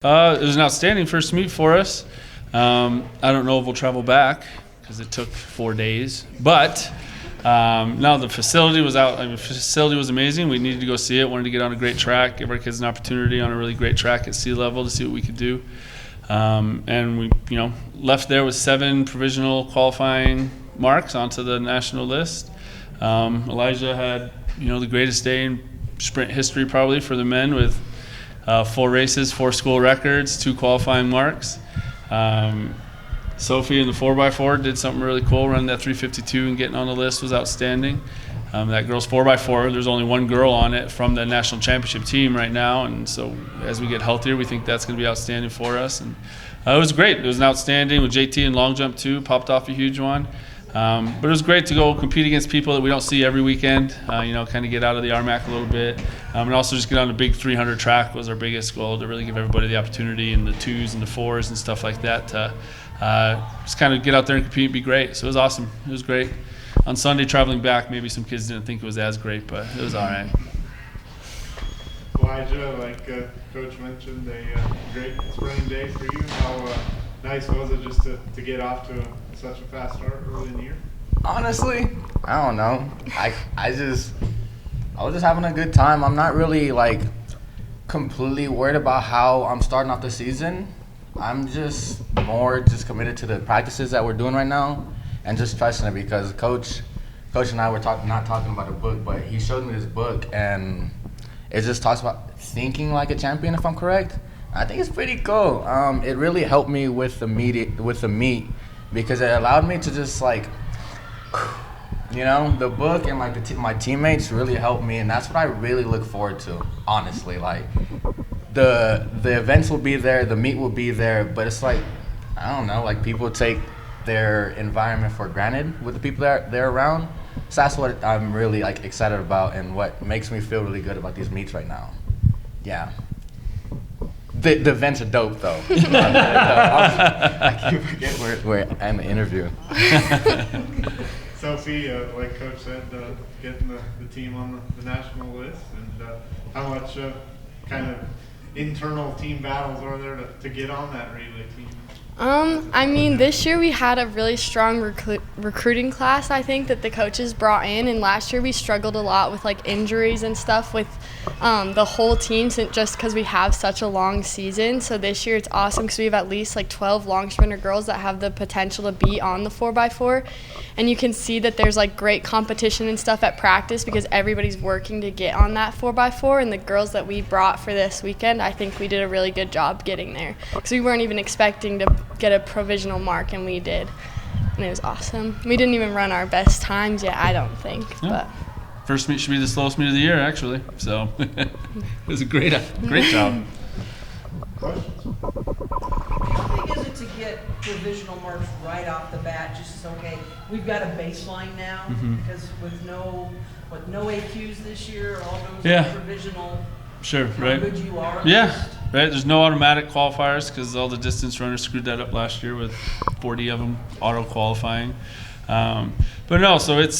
It was an outstanding first meet for us. I don't know if we'll travel back because it took 4 days, but no, the facility was out. I mean, the facility was amazing. We needed to go see it. Wanted to get on a great track, give our kids an opportunity on a really great track at sea level to see what we could do. And we, left there with 7 provisional qualifying marks onto the national list. Elijah had, the greatest day in sprint history probably for the men with 4 races, 4 school records, 2 qualifying marks. Sophie in the 4x4 did something really cool, running that 352 and getting on the list was outstanding. That girl's 4x4, there's only 1 girl on it from the national championship team right now, and so as we get healthier, we think that's going to be outstanding for us. And it was great. It was an outstanding with JT in long jump too, popped off a huge one. But it was great to go compete against people that we don't see every weekend, kind of get out of the RMAC a little bit. And also just get on the big 300 track was our biggest goal, to really give everybody the opportunity in the 2s and the 4s and stuff like that to just kind of get out there and compete and be great. So it was awesome. It was great. On Sunday, traveling back, maybe some kids didn't think it was as great, but it was all right. Elijah, like Coach mentioned, a great spring day for you. How nice was it just to get off to such a fast start early in the year? Honestly, I don't know. I was just having a good time. I'm not really completely worried about how I'm starting off the season. I'm just more committed to the practices that we're doing right now and just trusting it, because Coach and I were not talking about a book, but he showed me this book and it just talks about thinking like a champion, if I'm correct. I think it's pretty cool. It really helped me with the meet because it allowed me to just the book and my teammates really helped me, and that's what I really look forward to, honestly. The events will be there, the meet will be there, but it's I don't know, people take their environment for granted with the people that they're around. So that's what I'm really excited about and what makes me feel really good about these meets right now. Yeah. The events are dope though. I keep forgetting we're in the interview. Sophie, like Coach said, getting the team on the national list, and how much kind of internal team battles are there to get on that relay team? This year we had a really strong recruiting class, I think, that the coaches brought in, and last year we struggled a lot with injuries and stuff with the whole team, just because we have such a long season. So this year it's awesome because we have at least 12 long sprinter girls that have the potential to be on the 4x4, and you can see that there's great competition and stuff at practice because everybody's working to get on that 4x4, and the girls that we brought for this weekend, I think we did a really good job getting there because we weren't even expecting to get a provisional mark, and we did, and it was awesome. We didn't even run our best times yet, I don't think. Yeah. But first meet should be the slowest meet of the year, actually. So it was a great job. Questions? How big is it to get provisional marks right off the bat? Just okay, we've got a baseline now because with no AQs this year, all those provisional. Sure, how right. good you are. Yeah, right. There's no automatic qualifiers because all the distance runners screwed that up last year with 40 of them auto qualifying. But no, so it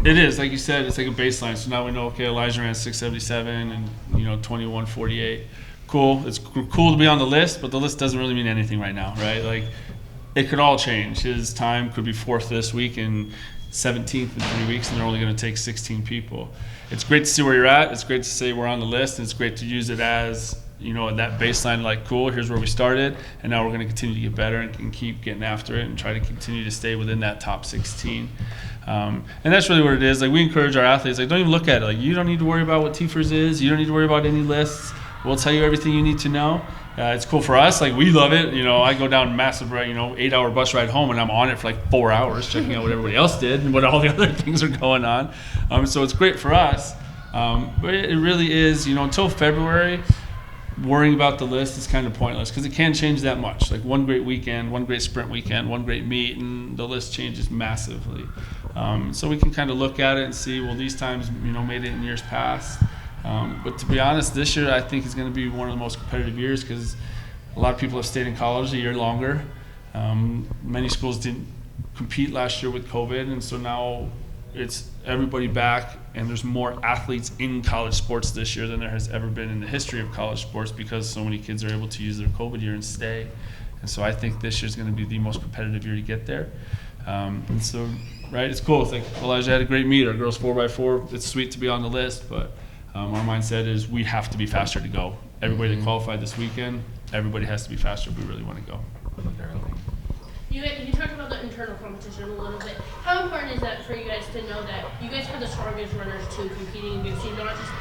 is like you said, it's like a baseline. So now we know, okay, Elijah ran 677 and 21:48. Cool. It's cool to be on the list, but the list doesn't really mean anything right now, right? It could all change. His time could be 4th this week and 17th in 3 weeks, and they're only going to take 16 people. It's great to see where you're at. It's great to say we're on the list, and it's great to use it as, that baseline, cool, here's where we started, and now we're going to continue to get better and keep getting after it and try to continue to stay within that top 16. And that's really what it is. We encourage our athletes, don't even look at it. You don't need to worry about what TFRS is. You don't need to worry about any lists. We'll tell you everything you need to know. It's cool for us. We love it. I go down massive, 8-hour bus ride home, and I'm on it for 4 hours checking out what everybody else did and what all the other things are going on. So it's great for us. But it really is, until February, worrying about the list is kind of pointless because it can change that much. One great weekend, one great sprint weekend, one great meet, and the list changes massively. So we can kind of look at it and see, well, these times, made it in years past. But to be honest, this year I think is going to be one of the most competitive years because a lot of people have stayed in college a year longer. Many schools didn't compete last year with COVID, and so now it's everybody back, and there's more athletes in college sports this year than there has ever been in the history of college sports because so many kids are able to use their COVID year and stay. And so I think this year's going to be the most competitive year to get there. And so, right, it's cool. It's like Elijah had a great meet. Our girls 4x4, it's sweet to be on the list, but our mindset is we have to be faster to go. Everybody that qualified this weekend, everybody has to be faster if we really want to go. You talked about the internal competition a little bit. How important is that for you guys to know that you guys have the strongest runners too competing in big team, not just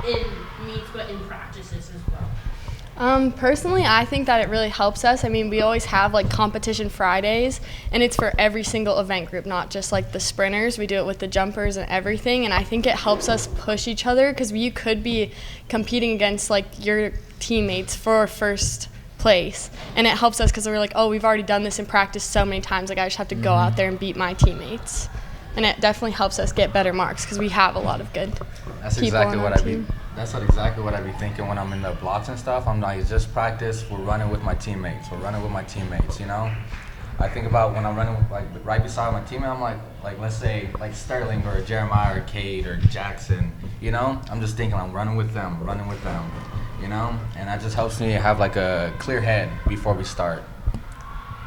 in meets but in practices as well? Personally, I think that it really helps us. I mean, we always have like competition Fridays, and it's for every single event group, not just like the sprinters. We do it with the jumpers and everything, and I think it helps us push each other because you could be competing against like your teammates for first place, and it helps us because we're like, oh, we've already done this in practice so many times, like I just have to go out there and beat my teammates, and it definitely helps us get better marks because we have a lot of good people on our team. That's exactly what I be thinking when I'm in the blocks and stuff. I'm like, it's just practice. We're running with my teammates. You know. I think about when I'm running like right beside my teammate. I'm like let's say like Sterling or Jeremiah or Cade or Jackson. You know. I'm just thinking I'm running with them. You know, and that just helps me have like a clear head before we start.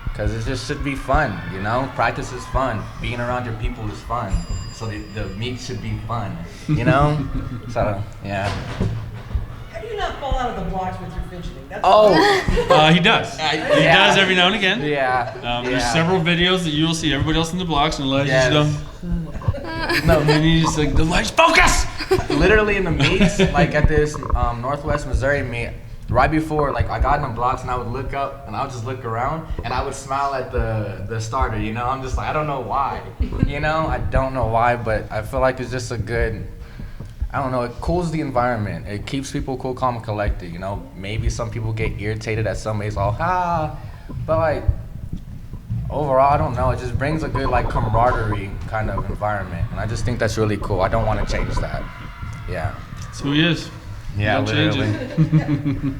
Because it just should be fun, you know? Practice is fun. Being around your people is fun. So the meet should be fun, you know? So, yeah. How do you not fall out of the blocks with your fidgeting? That's He does. He does every now and again. Yeah. There's several videos that you will see everybody else in the blocks, and Elijah's done. No, And then he's like, Elijah, focus! literally in the meets, like at this Northwest Missouri meet, right before, like I got in the blocks and I would look up and I would just look around and I would smile at the starter, you know? I'm just like, I don't know why, you know? I don't know why, but I feel like it's just a good, I don't know, it cools the environment. It keeps people cool, calm, and collected, you know? Maybe some people get irritated at somebody's all, but like, overall, I don't know, it just brings a good like camaraderie kind of environment. And I just think that's really cool. I don't want to change that. Yeah. That's who he is. Yeah, Don't change literally.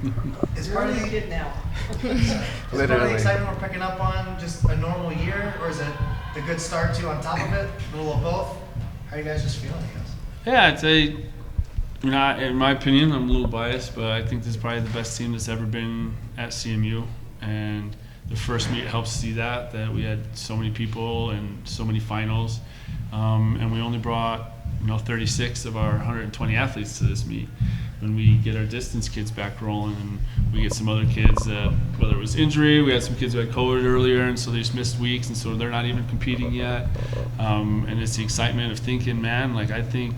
Is You're part of a the kid now. is part of Literally. the excitement we're picking up on just a normal year, or is it the good start too on top of it? A little of both? How are you guys just feeling, I guess? Yeah, I'd say, in my opinion, I'm a little biased, but I think this is probably the best team that's ever been at CMU. And the first meet helps see that we had so many people and so many finals. And we only brought 36 of our 120 athletes to this meet. When we get our distance kids back rolling, and we get some other kids that, whether it was injury, we had some kids who had COVID earlier, and so they just missed weeks, and so they're not even competing yet. And it's the excitement of thinking, man, like I think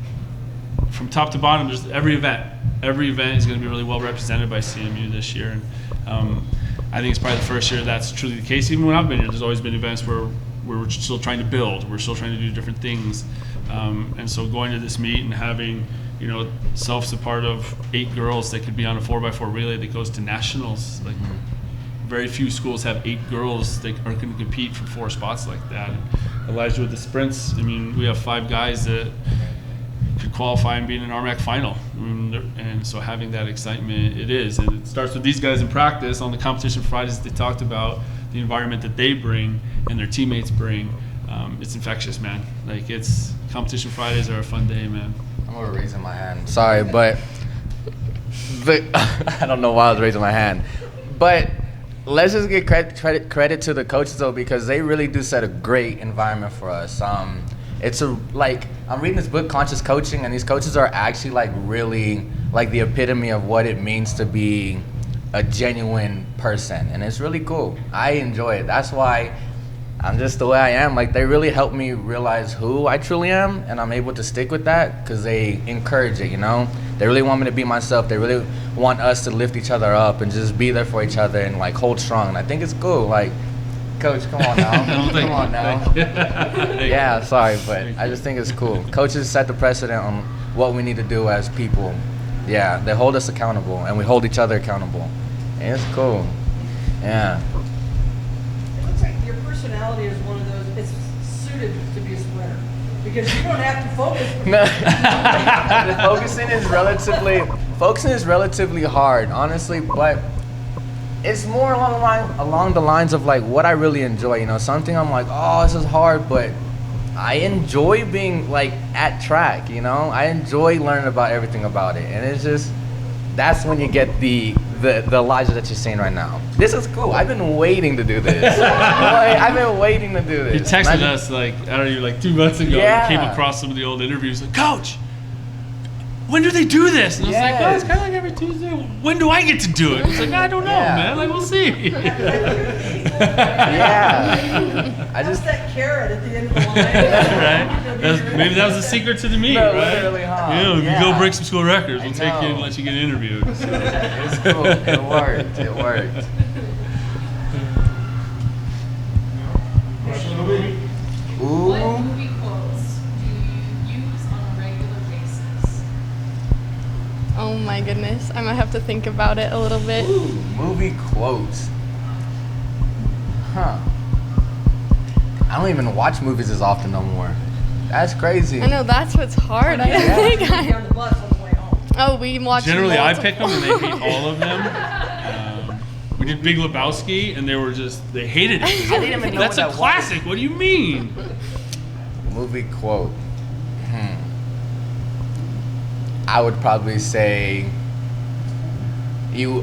from top to bottom, there's every event is going to be really well represented by CMU this year. And I think it's probably the first year that's truly the case. Even when I've been here, there's always been events where we're still trying to build, we're still trying to do different things. And so going to this meet and having, Soph's a part of 8 girls that could be on a 4x4 relay that goes to nationals. Like very few schools have 8 girls that are going to compete for 4 spots like that. And Elijah with the sprints, we have 5 guys that could qualify and be in an RMAC final. And so having that excitement, it is. And it starts with these guys in practice on the competition Fridays that they talked about, the environment that they bring and their teammates bring. It's infectious, man. Like competition Fridays are a fun day, man. I'm gonna raising my hand. Sorry, but I don't know why I was raising my hand. But let's just get credit to the coaches though, because they really do set a great environment for us. I'm reading this book, Conscious Coaching, and these coaches are actually really the epitome of what it means to be a genuine person, and it's really cool. I enjoy it. That's why I'm just the way I am. They really help me realize who I truly am, and I'm able to stick with that because they encourage it, They really want me to be myself. They really want us to lift each other up and just be there for each other and hold strong. And I think it's cool. Coach, come on now. Come on now. Yeah, sorry, but I just think it's cool. Coaches set the precedent on what we need to do as people. Yeah, they hold us accountable, and we hold each other accountable. And it's cool. Yeah. It looks like your personality is one of those, it's suited to be a sprinter. Because you don't have to focus. No. Focusing is relatively hard, honestly, but it's more along the lines of what I really enjoy. Something I'm like, oh, this is hard, but I enjoy being like at track, you know. I enjoy learning about everything about it, and it's just that's when you get the Elijah that you're seeing right now. This is cool. I've been waiting to do this. I've been waiting to do this. He texted us like I don't know, like 2 months ago. Yeah. Came across some of the old interviews. Like, Coach, when do they do this? And I was like, oh, it's kind of like every Tuesday. When do I get to do it? He's like, I don't know, man. Like, we'll see. Yeah. I Just just that carrot at the end of the line. Right? Maybe that was the secret to the meet, No, right? literally, huh? You know, if Yeah. you go break some school records, we'll I take you and know. let you get interviewed. So. it's cool. It worked. It worked. Question of the week. What Ooh. movie quotes do you use on a regular basis? Oh my goodness. I might have to think about it a little bit. Ooh, movie quotes. Huh. I don't even watch movies as often no more. That's crazy. I know that's what's hard. I Yeah. don't think Be on I. the bus on the way home. Oh, we watched. Generally, I multiple- pick them and they hate all of them. We did Big Lebowski and they hated it. I didn't even know That's what a that classic. What do you mean? Movie quote. I would probably say you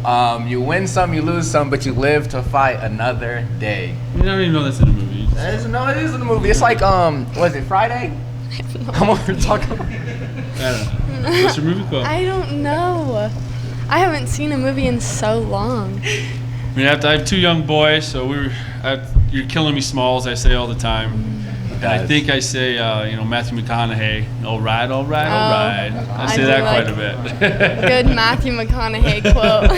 win some, you lose some, but you live to fight another day. You don't even know that's in a movie. It is in the movie. It's like was it Friday? I'm over talking. I don't know. What's your movie quote? I don't know. I haven't seen a movie in so long. I mean, I have 2 young boys, so you're killing me, Smalls. I say all the time. And I think I say, Matthew McConaughey, all right, all right, all right. I I say do that like- quite a bit. Good Matthew McConaughey quote.